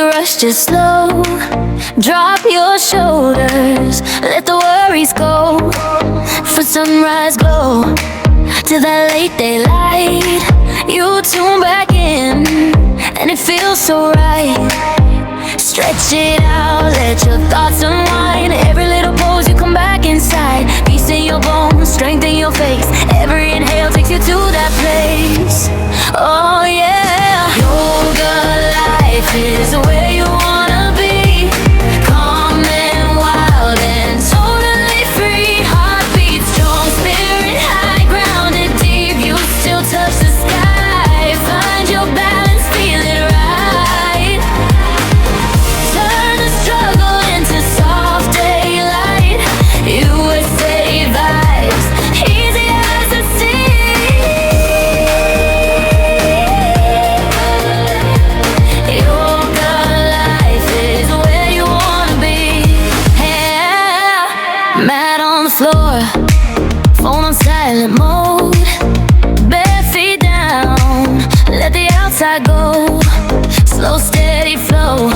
rush, just slow. Drop your shoulders, let the worries go. For sunrise glow, to that late daylight, you tune back in, and it feels so right. Stretch it out, let your thoughts unwind. Every little pose, you come back inside. Peace in your bones, strength in your face. Every inhale takes you to that place. Oh yeah, yoga life is where you wanna be. Calm and wild and totally free. Heartbeat strong, spirit high, grounded deep. You still touch the sky. Find your balance, feel it right. Turn the struggle into soft daylight. USA vibes, easy as the sea. Yoga life is where you wanna be. Yeah. Mat on the floor, phone on silent mode. Bare feet down, let the outside go. Slow, steady flow.